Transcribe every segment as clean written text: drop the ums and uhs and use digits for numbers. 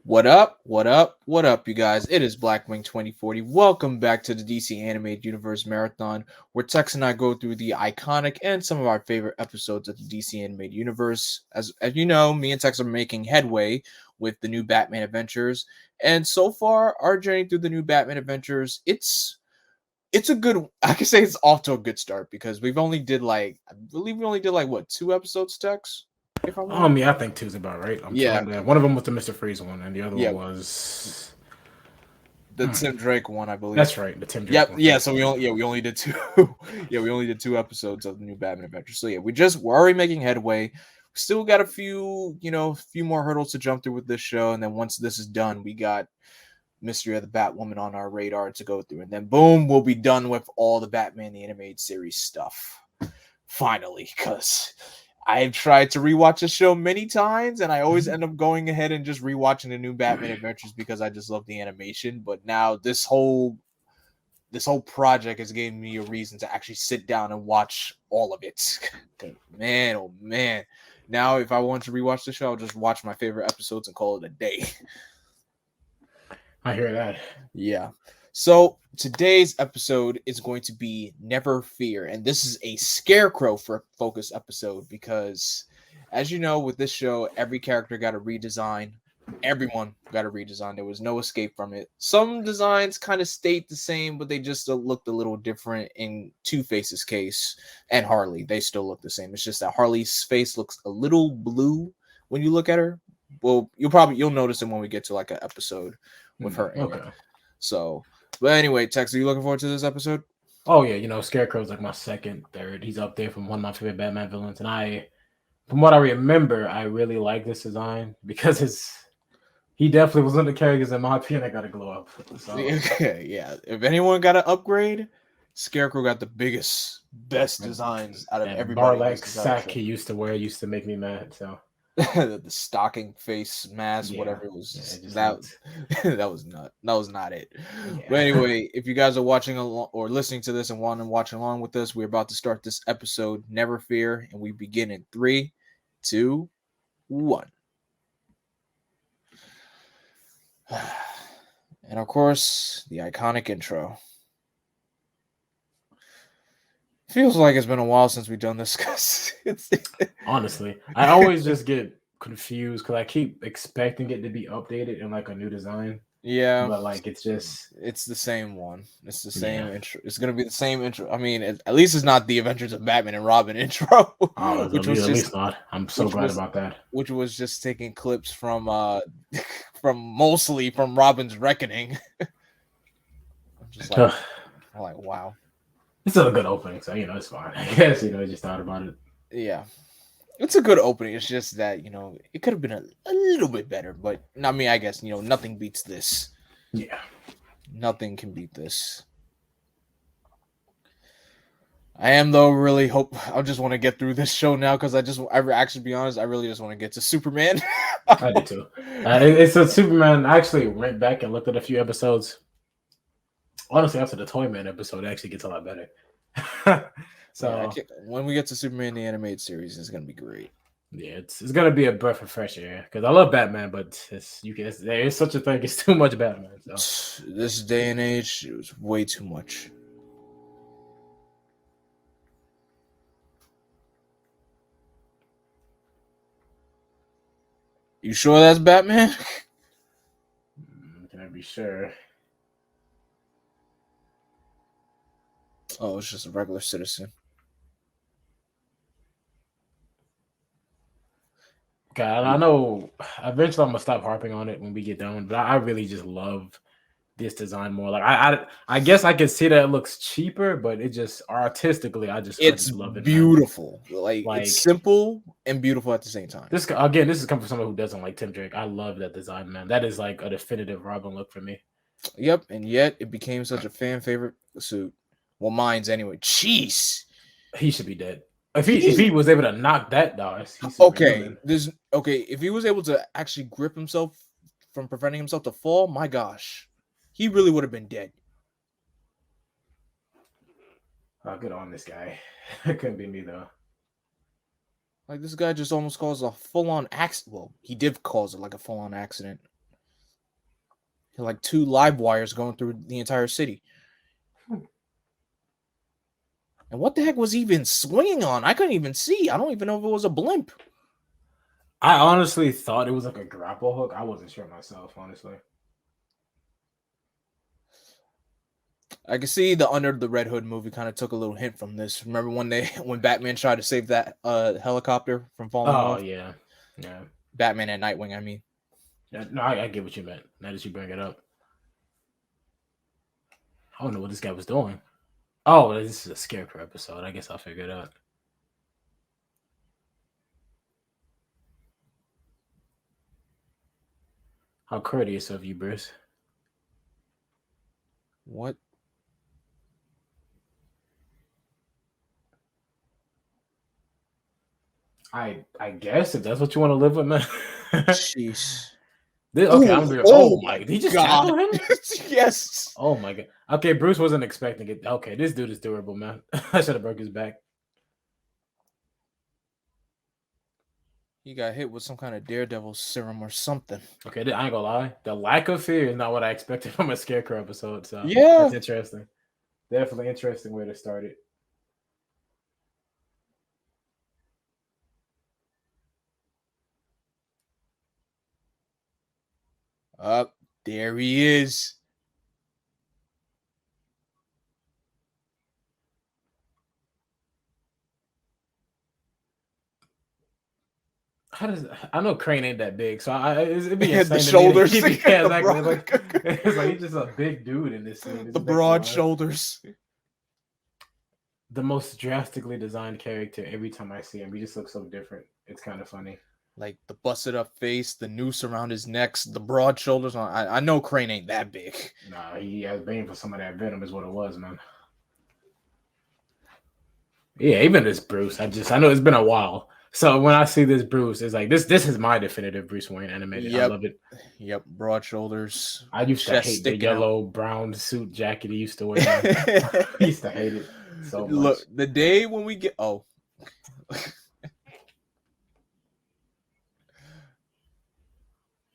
What up? What up? What up, you guys? It is Blackwing 2040. Welcome back to the DC Animated Universe Marathon, where Tex and I go through the iconic and some of our favorite episodes of the DC Animated Universe. As you know, me and Tex are making headway with the new Batman Adventures, and so far, our journey through the new Batman Adventures, it's a good. I can say it's off to a good start because I believe we only did like what 2 episodes, Tex, if I'm right. Yeah, I think two's about right. I'm Yeah, trying to. One of them was the Mr. Freeze one, and the other one yeah, was. the Tim Drake one, I believe. That's right, the Tim Drake Yep, one. yeah. Thank So you. we only did two. Yeah, we only did 2 episodes of the new Batman Adventure. So yeah, we're already making headway. Still got a few more hurdles to jump through with this show, and then once this is done, we got Mystery of the Batwoman on our radar to go through, and then boom, we'll be done with all the Batman the Animated Series stuff. Finally, because I've tried to rewatch the show many times, and I always end up going ahead and just rewatching the new Batman Adventures because I just love the animation. But now this whole project has given me a reason to actually sit down and watch all of it. Man, oh man. Now, if I want to rewatch the show, I'll just watch my favorite episodes and call it a day. I hear that. Yeah. So today's episode is going to be Never Fear, and this is a Scarecrow for focus episode because, as you know, with this show, every character got a redesign. Everyone got a redesign. There was no escape from it. Some designs kind of stayed the same, but they just looked a little different. In Two Face's case and Harley, they still look the same. It's just that Harley's face looks a little blue when you look at her. Well, you'll notice it when we get to like an episode with her in it. Okay. So, but anyway, Tex, are you looking forward to this episode? Oh yeah, Scarecrow's like my second, third. He's up there from one of my favorite Batman villains, and from what I remember, I really like this design because he definitely was one of the characters in my opinion that got to glow up. So Okay, yeah. If anyone got an upgrade, Scarecrow got the best designs out of that everybody in this Barlack entire sack show. he used to wear used to make me mad. So The stocking face mask, yeah, whatever it was, yeah, it just that looked that was not that was not it. But yeah. anyway, if you guys are watching or listening to this and want to watch along with us, we're about to start this episode. Never fear, and we begin in 3, 2, 1. And of course, the iconic intro. Feels like it's been a while since we've done this because it's Honestly, I always just get confused because I keep expecting it to be updated in like a new design, yeah, but like it's just it's the same one. It's the same yeah. intro. It's gonna be the same intro. I mean, at least it's not the Adventures of Batman and Robin intro, Oh, which was at just least not. I'm so which glad was about that. which was just taking clips from from mostly from Robin's Reckoning. I'm just like, I'm like, wow, It's still a good opening, so it's fine. I guess I just thought about it. yeah. It's a good opening. It's just that it could have been a little bit better, but I mean, I guess nothing beats this. Yeah. Nothing can beat this. I am though really hope I just want to get through this show now because I actually be honest I really just want to get to Superman. I did too. It's a Superman. I actually went back and looked at a few episodes. Honestly, after the Toyman episode, it actually gets a lot better. Yeah, So when we get to Superman the animated series, it's gonna be great. yeah, it's gonna be a breath of fresh air because I love Batman, but there is such a thing. It's too much Batman. So This day and age, it was way too much. You sure that's Batman? can I be sure? Oh, it's just a regular citizen. God, I know. Eventually, I'm gonna stop harping on it when we get done, but I really just love this design more. Like I guess I can see that it looks cheaper, but it just artistically, I It's just love it, man. beautiful. Like it's Like simple and beautiful at the same time. this is coming from someone who doesn't like Tim Drake. I love that design, man. That is like a definitive Robin look for me. Yep, and yet it became such a fan favorite suit. Well, mine's anyway. Jeez. He should be dead. If He's he was able to knock that down, he's okay. superhuman. There's okay. If he was able to actually grip himself from preventing himself to fall, my gosh, he really would have been dead. Oh, good on this guy. It couldn't be me though. Like this guy just almost caused a full on accident. Well, he did cause it like a full on accident. like 2 live wires going through the entire city. And what the heck was he even swinging on? I couldn't even see. I don't even know if it was a blimp. I honestly thought it was like a grapple hook. I wasn't sure myself, honestly. I can see the Under the Red Hood movie kind of took a little hint from this. Remember when Batman tried to save that helicopter from falling Oh off? yeah. Batman and Nightwing, I mean. Yeah, no, I get what you meant. Now that you bring it up, I don't know what this guy was doing. Oh, this is a Scarecrow episode. I guess I'll figure it out. How courteous of you, Bruce. What? I guess if that's what you want to live with, man. Jeez. Okay, I'm good. Oh my! Did he just tackle him? Yes. Oh my god. Okay, Bruce wasn't expecting it. Okay, this dude is durable, man. I should have broke his back. He got hit with some kind of Daredevil serum or something. Okay, I ain't gonna lie. The lack of fear is not what I expected from a Scarecrow episode. So yeah, that's interesting. Definitely interesting way to start it. Up there he is. I know Crane ain't that big, so it'd be insane the to shoulders. Me to yeah, exactly. It's like he's just a big dude in this scene. The broad shoulders. The most drastically designed character every time I see him. He just looks so different. It's kind of funny. Like the busted up face, the noose around his neck, the broad shoulders. I know Crane ain't that big. Nah, he has been for some of that venom is what it was, man. Yeah, even this Bruce. I know it's been a while. So when I see this Bruce, it's like this is my definitive Bruce Wayne animated. Yep. I love it. Yep, broad shoulders. I used to hate the yellow brown suit jacket he used to wear. I used to hate it so much. Look, the day when we get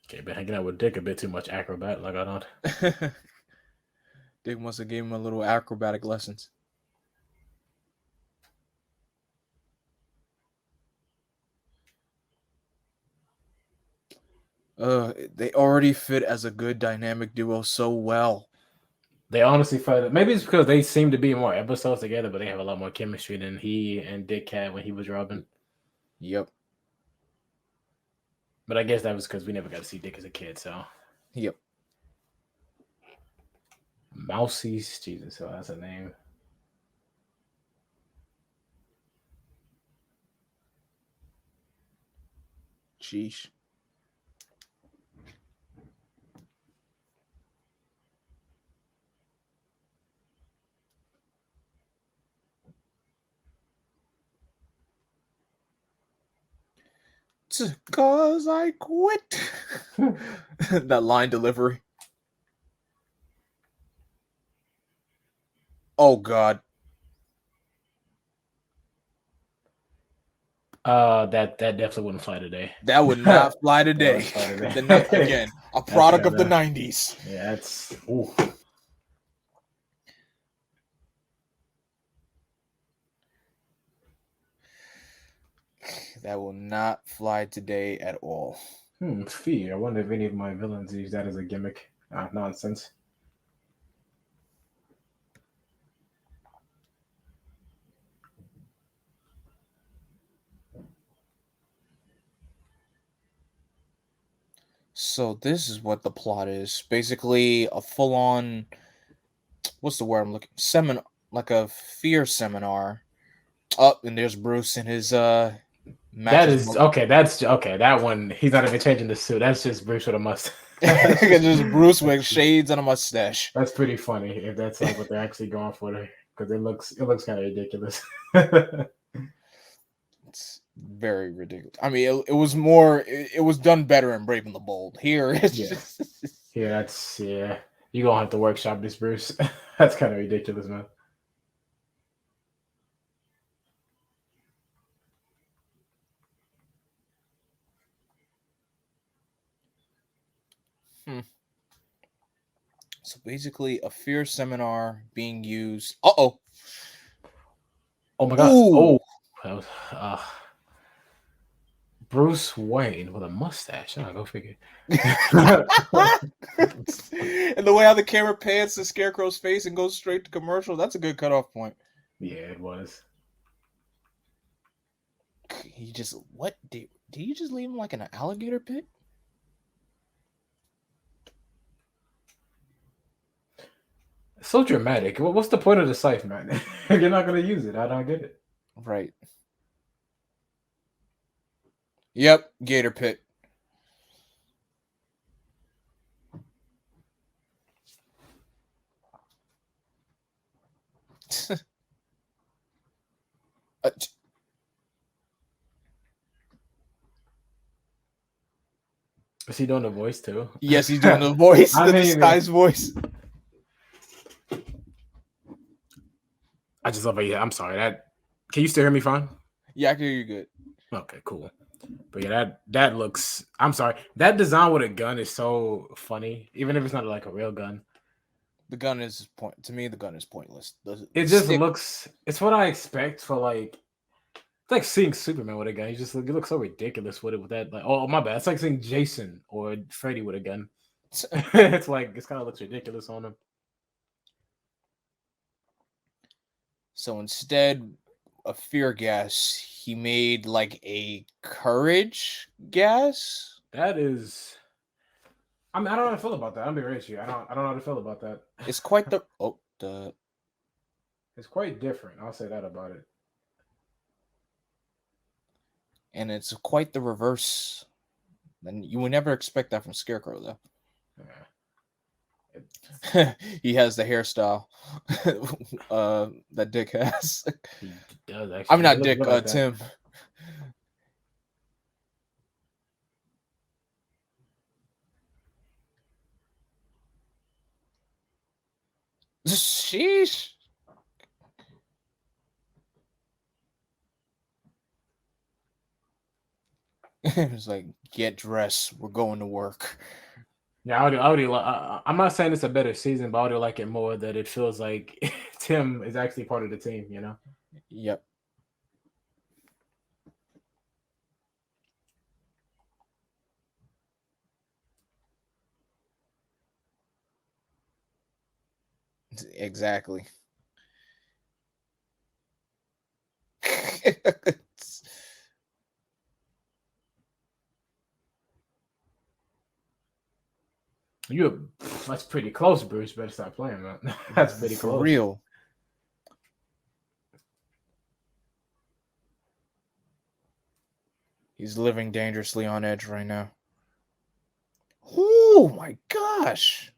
Okay, been hanging out with Dick a bit too much acrobat, like I don't. Dick must have gave him a little acrobatic lessons. They already fit as a good dynamic duo so well. They honestly felt it. Maybe it's because they seem to be in more episodes together, but they have a lot more chemistry than he and Dick had when he was Robin. Yep. But I guess that was because we never got to see Dick as a kid, so. Yep. Mousie's, Jesus, so that's a name. Sheesh. Cause I quit. That line delivery. Oh God. That definitely wouldn't fly today. That would not fly today. Again, a product of the 90s. Yeah, that's ooh. That will not fly today at all. Fear. I wonder if any of my villains use that as a gimmick. Nonsense. So this is what the plot is. Basically a full-on, what's the word I'm looking, like a fear seminar. And there's Bruce in his that is okay. That's okay. That one, he's not even changing the suit. That's just Bruce with a mustache. Just Bruce with shades and a mustache. That's pretty funny if that's like what they're actually going for there, because it looks kind of ridiculous. It's very ridiculous. I mean, it was more. It was done better in Brave and the Bold. Here, it's just... yeah. You gonna have to workshop this, Bruce. That's kind of ridiculous, man. So basically, a fear seminar being used. Oh my god! Ooh. Oh, that was, Bruce Wayne with a mustache. Oh, go figure. And the way how the camera pans to Scarecrow's face and goes straight to commercial, that's a good cutoff point. Yeah, it was. He just what did you just leave him like in an alligator pit? So dramatic. What's the point of the scythe, man? You're not gonna use it. I don't get it. Right. Yep, gator pit. Is he doing the voice too? Yes, he's doing the voice, I the mean, disguised voice. I just love it. Yeah, I'm sorry. Can you still hear me fine? Yeah, I can hear you good. Okay, cool. But yeah, that looks. I'm sorry. That design with a gun is so funny, even if it's not like a real gun. The gun is to me. The gun is pointless. It just looks. It's what I expect for like. It's like seeing Superman with a gun. You look so ridiculous with it with that. Like, oh my bad. It's like seeing Jason or Freddy with a gun. It's like it kind of looks ridiculous on him. So instead of fear gas, he made like a courage gas. That is. I mean, I don't know how to feel about that. I'm being honest with you. I don't know how to feel about that. It's quite the It's quite different. I'll say that about it. And it's quite the reverse. And you would never expect that from Scarecrow, though. Yeah. He has the hairstyle that Dick has. He does actually. I'm not Dick, like Tim. Sheesh. It's like, get dressed. We're going to work. Yeah, I'm not saying it's a better season, but I would like it more that it feels like Tim is actually part of the team, you know? Yep. Exactly. That's pretty close, Bruce. Better stop playing, man. That's pretty close. For real. He's living dangerously on edge right now. Oh my gosh.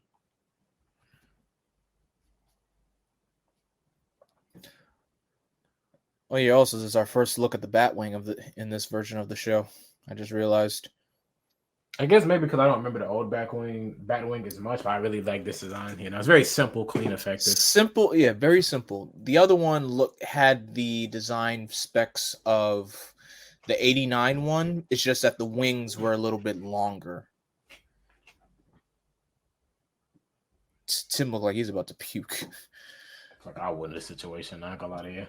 Oh yeah, also this is our first look at the Batwing in this version of the show. I just realized. I guess maybe because I don't remember the old Batwing as much, but I really like this design. You know, it's very simple, clean, effective. Simple, yeah, very simple. The other one had the design specs of the 89 one. It's just that the wings were a little bit longer. Tim looked like he's about to puke. Like I would in this situation, not gonna lie to you.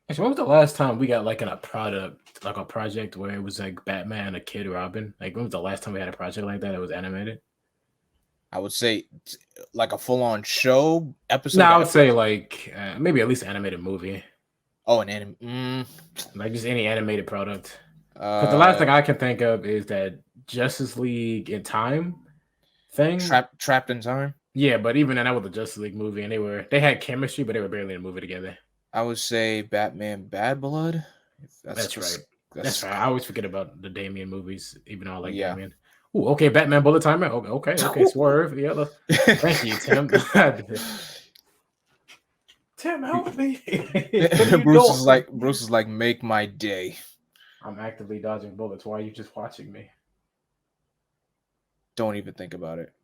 Actually, when was the last time we got like in a project where it was like Batman and a Kid Robin? Like when was the last time we had a project like that was animated? I would say like a full-on show episode. No, I would say like maybe at least animated movie. Oh, an anime. Like just any animated product. Because the last thing I can think of is that Justice League in Time thing. Trapped in Time. Yeah, but even then, that was the Justice League movie, and they had chemistry, but they were barely in a movie together. I would say Batman Bad Blood. That's right. That's right. I always forget about the Damian movies, even though I like Damian. Ooh, okay, Batman Bullet Timer. Okay, Swerve. Yeah, thank you, Tim. Tim, help me. Bruce is like, make my day. I'm actively dodging bullets. Why are you just watching me? Don't even think about it.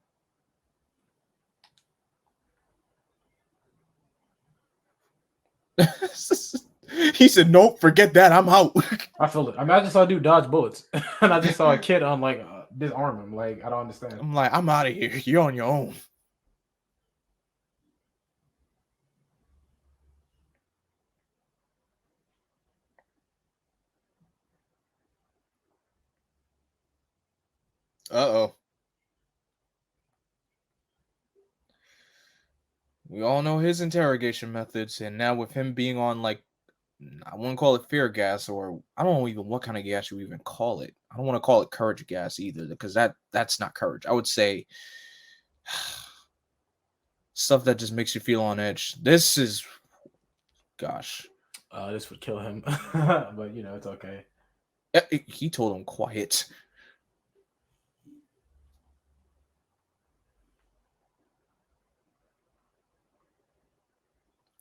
He said, "Nope, forget that. I'm out." I feel it. I mean, I just saw a dude dodge bullets, and I just saw a kid on like disarm him. Like I don't understand. I'm like, I'm out of here. You're on your own. Uh-oh. We all know his interrogation methods, and now with him being on like, I wouldn't call it fear gas, or I don't know even what kind of gas you even call it. I don't want to call it courage gas either, because that's not courage. I would say stuff that just makes you feel on edge. This is, gosh. This would kill him, but you know it's okay. He told him quiet.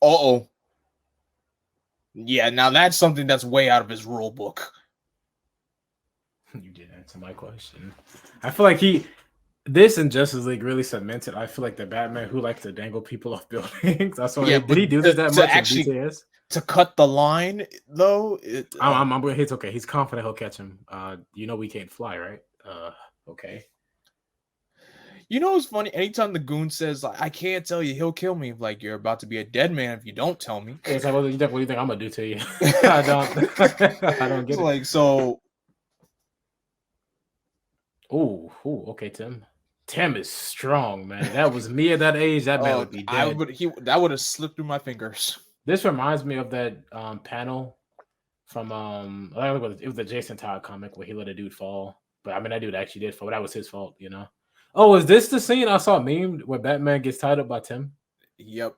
Uh-oh. Yeah, now that's something that's way out of his rule book. You did answer my question. I feel like this in Justice League really cemented. I feel like the Batman who likes to dangle people off buildings. That's why. Yeah, did he do this that much in DCAS? To cut the line, though, it's okay. He's confident he'll catch him. You know we can't fly, right? Okay. You know what's funny? Anytime the goon says, like, I can't tell you, he'll kill me. Like, you're about to be a dead man if you don't tell me. It's like, what do you think I'm gonna do to you? I don't get it. Like, so. Oh, okay, Tim. Tim is strong, man. That was me at that age. That man would be dead. That would have slipped through my fingers. This reminds me of that panel from it was the Jason Todd comic where he let a dude fall. But I mean, that dude actually did fall. That was his fault, you know. Oh, is this the scene I saw memed where Batman gets tied up by Tim? Yep.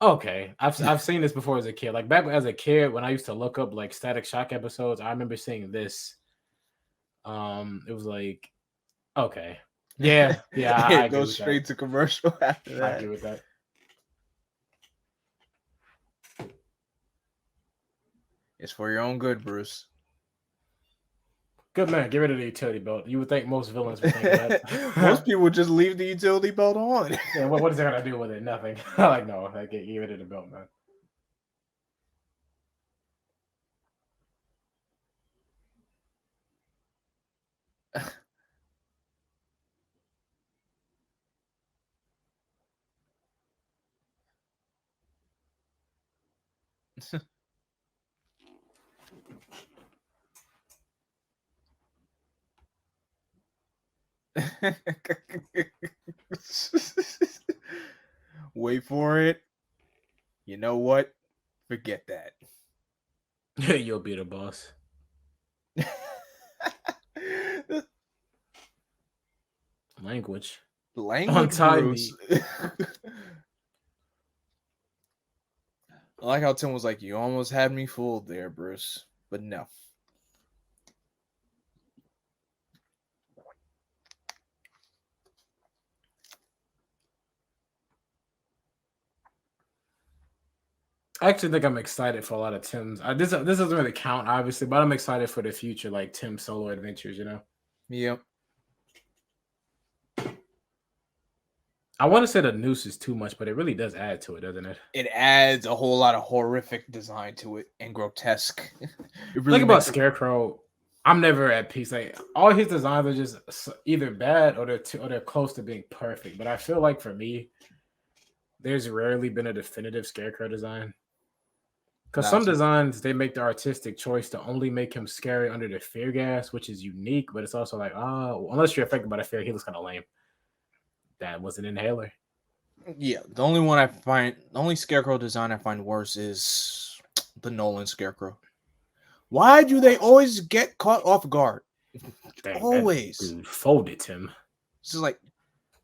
Okay, I've seen this before as a kid. Like back as a kid, when I used to look up like Static Shock episodes, I remember seeing this. It was like, okay, yeah. I go straight to commercial after that. I agree with that. It's for your own good, Bruce. Good man, get rid of the utility belt. You would think most villains would think that. Most people would just leave the utility belt on. Yeah, what is it gonna do with it? Nothing. Like no, get rid of the belt, man. Wait for it. You know what? Forget that. You'll be the boss. Language. Untie me. I like how Tim was like, you almost had me fooled there, Bruce. But no. I actually think I'm excited for a lot of Tim's. This doesn't really count, obviously, but I'm excited for the future, like Tim's solo adventures, you know? Yep. I want to say the noose is too much, but it really does add to it, doesn't it? It adds a whole lot of horrific design to it and grotesque. Really think about Scarecrow. I'm never at peace. Like all his designs are just either bad or they're close to being perfect. But I feel like for me, there's rarely been a definitive Scarecrow design. Because some designs, they make the artistic choice to only make him scary under the fear gas, which is unique, but it's also like, unless you're affected by the fear, he looks kind of lame. That was an inhaler. Yeah, the only Scarecrow design I find worse is the Nolan Scarecrow. Why do they always get caught off guard? Dang, always. Dude folded him. This is like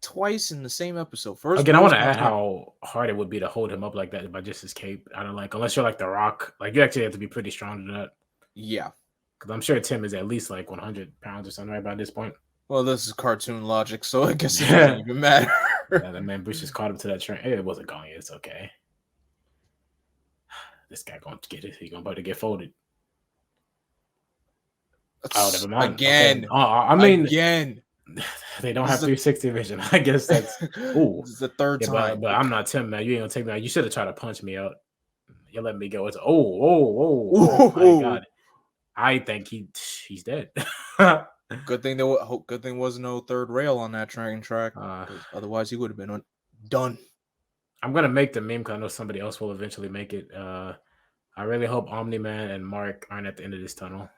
twice in the same episode. First, again, I want to add how hard it would be to hold him up like that by just his cape. I don't like, unless you're like The Rock, like you actually have to be pretty strong to that. Yeah, because I'm sure Tim is at least like 100 pounds or something right by this point. Well, this is cartoon logic, so I guess it doesn't even matter. Yeah, the man Bruce just caught him to that train. Hey, it wasn't going. It's okay. This guy going to get it. He's about to get folded. Oh, never mind. Again. Okay. I mean, again. They don't have 360 vision. I guess that's. Ooh, this is the third time. But I'm not Tim, man. You ain't gonna take me out. You should have tried to punch me out. You let me go. It's oh my god. I think he's dead. Good thing there was no third rail on that train track. Otherwise, he would have been done. I'm gonna make the meme because I know somebody else will eventually make it. I really hope Omni-Man and Mark aren't at the end of this tunnel.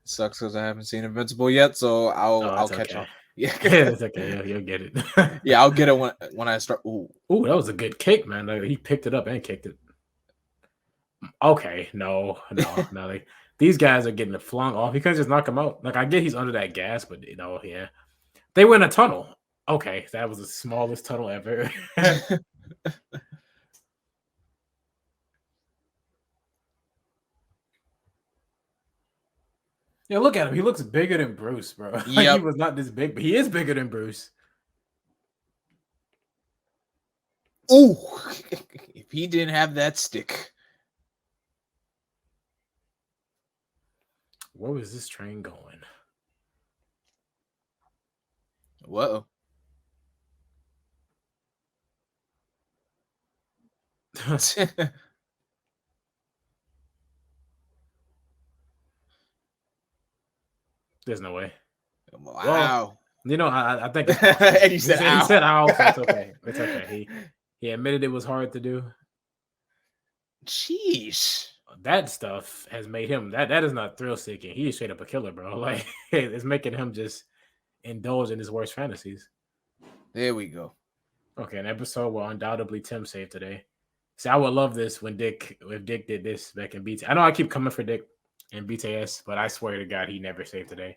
Sucks because I haven't seen Invincible yet, so I'll catch up. Yeah, it's okay. You'll get it. Yeah, I'll get it when I start. Ooh, that was a good kick, man. Like, he picked it up and kicked it. Okay, no. Like, these guys are getting flung off. He couldn't just knock him out. Like, I get he's under that gas, but yeah. They went a tunnel. Okay, that was the smallest tunnel ever. Yeah, look at him. He looks bigger than Bruce, bro. Like, he was not this big, but he is bigger than Bruce. Ooh, if he didn't have that stick. Where was this train going? Whoa. There's no way. Wow. Well, I think it's and he said, he said, "Ow." So it's okay. It's okay. He admitted it was hard to do. Jeez. That stuff has made him that is not thrill seeking. He is straight up a killer, bro. Like, it's making him just indulge in his worst fantasies. There we go. Okay, an episode where undoubtedly Tim saved today. See, I would love this if Dick did this back in BT. I know I keep coming for Dick in BTS, but I swear to God, he never saved today.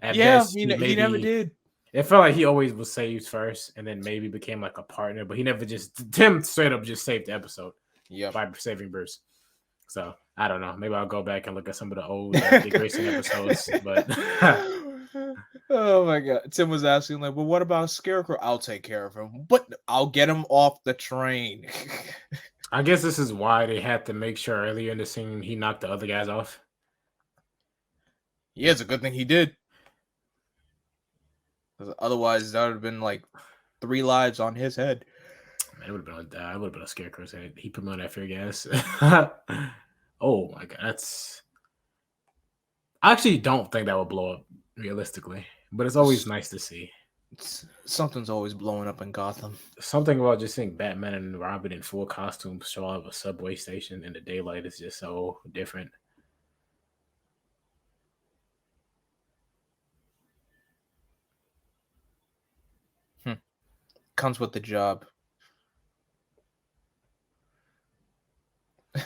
At best, he never did. It felt like he always was saved first, and then maybe became like a partner. But he never Tim straight up just saved the episode. Yeah, by saving Bruce. So I don't know. Maybe I'll go back and look at some of the old Dick Grayson episodes. But oh my God, Tim was asking like, "Well, what about Scarecrow? I'll take care of him, but I'll get him off the train." I guess this is why they had to make sure earlier in the scene he knocked the other guys off. Yeah, it's a good thing he did. Otherwise, that would have been like 3 lives on his head. Man, it would have been I would have been a Scarecrow's head. He put me on that fear gas. Oh my God, I actually don't think that would blow up realistically, but it's always nice to see. Something's always blowing up in Gotham. Something about just seeing Batman and Robin in full costumes show up a subway station in the daylight is just so different. Comes with the job.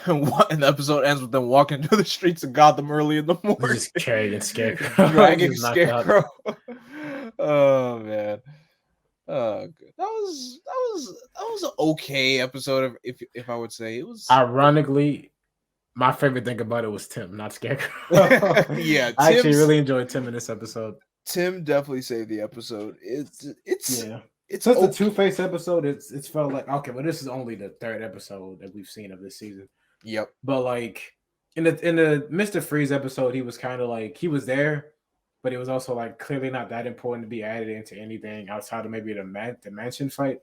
And the episode ends with them walking through the streets of Gotham early in the morning. Just carrying Scarecrow. Dragging Scarecrow. Oh man. That was an okay episode of if I would say it was. Ironically, my favorite thing about it was Tim, not Scarecrow. Yeah, I actually really enjoyed Tim in this episode. Tim definitely saved the episode. It's since the Two-Face episode, it's felt like okay, well, this is only the 3rd episode that we've seen of this season. Yep. But like in the Mr. Freeze episode, he was kind of like he was there, but it was also like clearly not that important to be added into anything outside of maybe the mansion fight.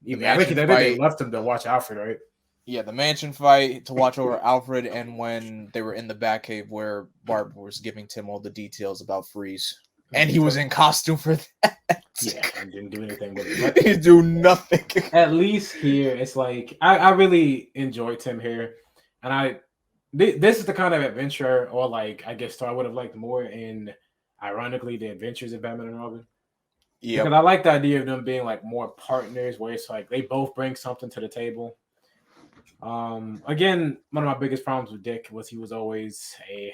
I think they left him to watch Alfred, right? Yeah, the mansion fight to watch over Alfred, and when they were in the Batcave where Barb was giving Tim all the details about Freeze. And he was in costume for that. Yeah, and didn't do anything with it. He didn't do nothing. At least here, it's like I really enjoyed Tim here, and this is the kind of adventure, or like I guess I would have liked more in, ironically, the Adventures of Batman and Robin. Yeah, because I like the idea of them being like more partners, where it's like they both bring something to the table. Again, one of my biggest problems with Dick was he was always a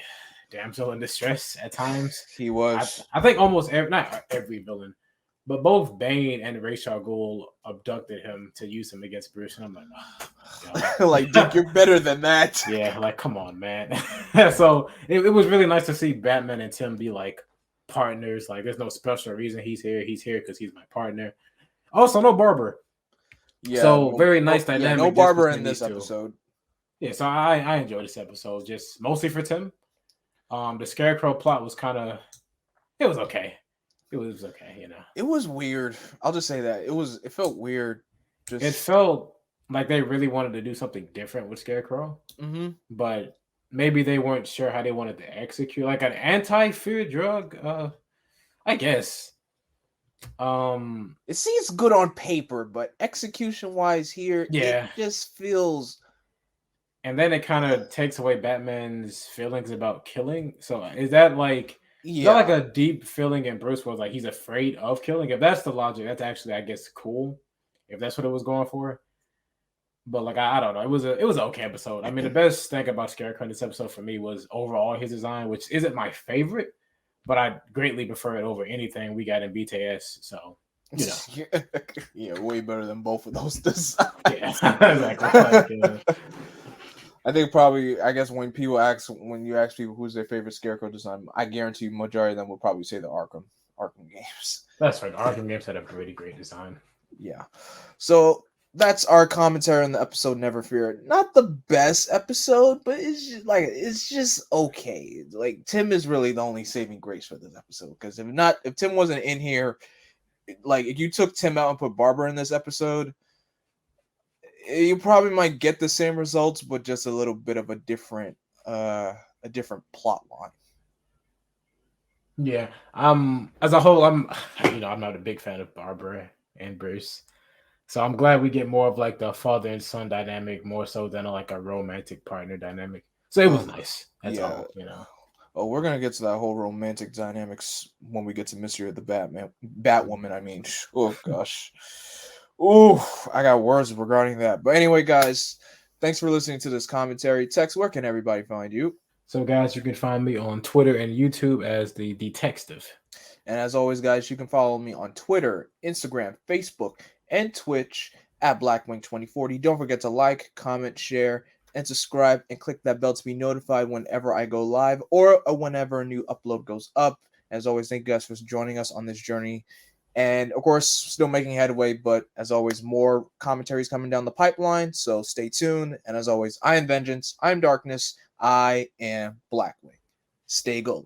damsel in distress at times. He was. I think almost not every villain, but both Bane and Ra's al Ghul abducted him to use him against Bruce, and I'm like, oh, like, Dick, you're better than that. Yeah, like, come on, man. So it was really nice to see Batman and Tim be like partners. Like, there's no special reason he's here. He's here because he's my partner. Also, no barber. Yeah. So very nice dynamic. Yeah, no barber in this episode. Yeah, so I enjoyed this episode just mostly for Tim. The Scarecrow plot was it was okay. It was okay, you know. It was weird. I'll just say that it felt weird. It Just felt like they really wanted to do something different with Scarecrow, mm-hmm. but maybe they weren't sure how they wanted to execute like an anti-fear drug. I guess. It seems good on paper, but execution wise here, it Yeah. just feels And then it kind of takes away Batman's feelings about killing. So is that like yeah. a deep feeling in Bruce was like he's afraid of killing? If that's the logic, that's actually I guess cool. If that's what it was going for. But like I don't know, it was an okay episode. I mean, the best thing about Scarecrow in this episode for me was overall his design, which isn't my favorite, but I greatly prefer it over anything we got in BTS. So you know, Yeah, way better than both of those designs. yeah, exactly. I think probably I guess when you ask people who's their favorite Scarecrow design, I guarantee you majority of them will probably say the Arkham games. That's right. Arkham games had a pretty great design. Yeah. So that's our commentary on the episode Never Fear. Not the best episode, but it's just okay. Like Tim is really the only saving grace for this episode. Because if Tim wasn't in here, like if you took Tim out and put Barbara in this episode, you probably might get the same results, but just a little bit of a different plot line. Yeah. As a whole, I'm not a big fan of Barbara and Bruce. So I'm glad we get more of like the father and son dynamic more so than like a romantic partner dynamic. So it was nice. That's all, you know. Oh, we're gonna get to that whole romantic dynamics when we get to Mystery of the Batwoman. I mean, oh gosh, oh, I got words regarding that. But anyway, guys, thanks for listening to this commentary. Tex, where can everybody find you? So, guys, you can find me on Twitter and YouTube as the Detective. And as always, guys, you can follow me on Twitter, Instagram, Facebook, and Twitch at Blackwing2040. Don't forget to like, comment, share, and subscribe, and click that bell to be notified whenever I go live or whenever a new upload goes up. As always, thank you guys for joining us on this journey. And of course, still making headway, but as always, more commentaries coming down the pipeline. So stay tuned. And as always, I am Vengeance, I am Darkness, I am Blackwing. Stay golden.